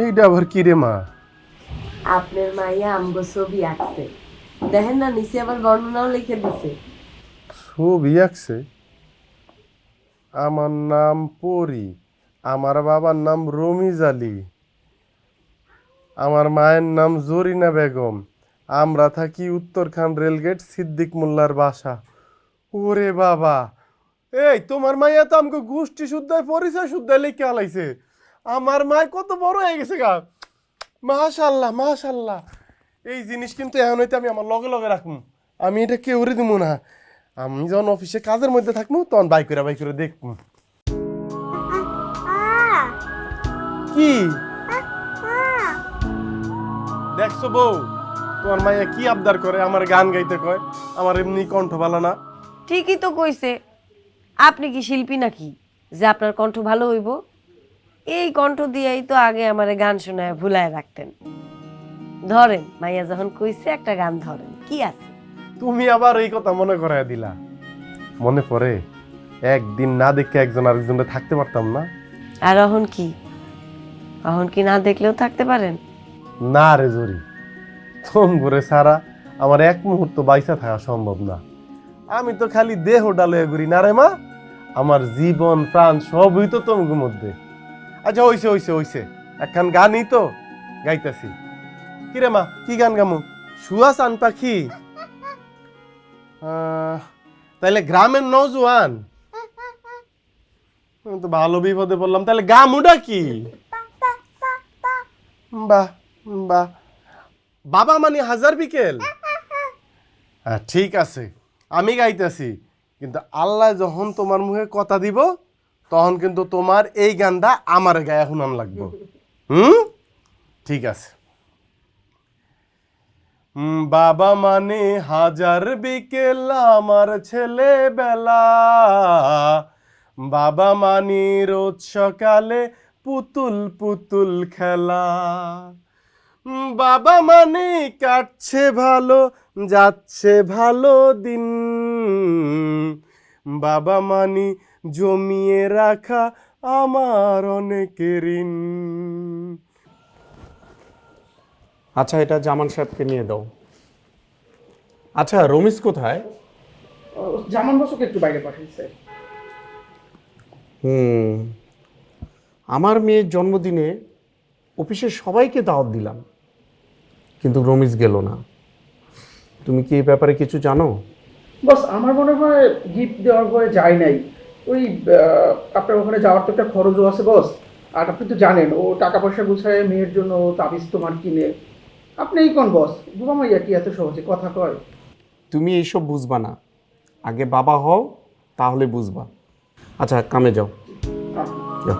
এইটা আবার কি রে মা? আপনার মাইয়া আমগো ছবি আঁকছে, দেখেন না নিচে আবার বর্ণনাও লিখে দিছে। ছবি আঁকছে? আমার নাম পরি, আমার বাবার নাম রমিজ আলী, আমার মায়ের নাম জরিনা বেগম, আমরা থাকি উত্তরখান রেলগেট সিদ্দিক মোল্লার বাসা। ওরে বাবা, এই তোমার মাইয়া তো আমাকে গোষ্ঠী শুদ্ধায় পরিচয় শুদ্ধায় লিখে আলাইছে। আমার মায় কত বড় হয়ে গেছে গা। মাশাল্লাহ মাশাল্লাহ। এই জিনিস কিন্তু এখন হইতে আমি আমার লগে লগে রাখবো। আমি এটা কেউরে দিব না। আমি যখন অফিসে কাজের মধ্যে থাকবো তখন বাই করে দেখবো। কি দেখছো বউ, তোমার মাইয়া কি আবদার করে, আমার গান গাইতে কয়, আমার এমনি কণ্ঠ ভালো না। ঠিকই তো কইছে। আপনি কি শিল্পী নাকি যে আপনার কণ্ঠ ভালো হইব? এই কণ্ঠ দিয়েই তো আগে আমারে গান শোনায় ভুলায় রাখতেন। ধরেন, মাইয়া যখন কইছে একটা গান ধরেন, কি আছে? তুমি আবার এই কথা মনে করায় দিলা। মনে পড়ে একদিন না দেখে একজন আরেকজনে থাকতে পারতাম না। আর এখন কি? এখন কি না দেখলেও থাকতে পারেন? না রে জরি, তোম করে সারা আমার এক মুহূর্ত বাইসা থাকা সম্ভব না। আমি তো খালি দেহ ডালে ঘুরি না রে মা, আমার জীবন প্রাণ সবই তো তোমার মধ্যে। আচ্ছা হইছে হইছে হইছে, একখান গানই তো গাইতাছি। কি রে মা, কি গান গামু? সুয়াসান পাখি? তাইলে গ্রামের নৌজওয়ান? আমি তো ভালো বিপদে পড়লাম। তাহলে গামুটা কি? বাহ বাহ, বাবা মানে হাজার বিকেল। হ্যাঁ ঠিক আছে, আমি গাইতেছি, কিন্তু আল্লাহ যখন তোমার মুখে কথা দিব তখন কিন্তু তোমার এই গানটা আমার গায়ে শুনান লাগবে। ঠিক আছে। বাবা মানে হাজার বিকেল আমার ছেলেবেলা, বাবা মানি রোজ সকালে পুতুল পুতুল খেলা, বাবা মানে কাটছে ভালো যাচ্ছে ভালো দিন, বাবা মানি জমিয়ে রাখা আমার অনেক ঋণ। আচ্ছা, এটা জামান সাহেবকে নিয়ে দাও। আচ্ছা, রমিজ কোথায়? জামান বসকে একটু বাইরে পাঠিয়েছে। আমার মেয়ের জন্মদিনে অফিসের সবাইকে দাওয়াত দিলাম, কিন্তু রমিজ গেল না। তুমি কি এই ব্যাপারে কিছু জানো? বস আমার মনে হয় গিফট দেওয়ার পরে যায় নাই। ওই আপনার ওখানে যাওয়ার তো একটা খরচও আছে বস। আর আপনি তো জানেন ও টাকা পয়সা গুছায় মেয়ের জন্য তাবিজ তোমার কিনে। আপনি এই কোন বস, বুবা মাইয়া কি এত সহজে কথা কয়? তুমি এইসব বুঝবা না, আগে বাবা হও, তাহলে বুঝবা। আচ্ছা, কামে যাও। যাও।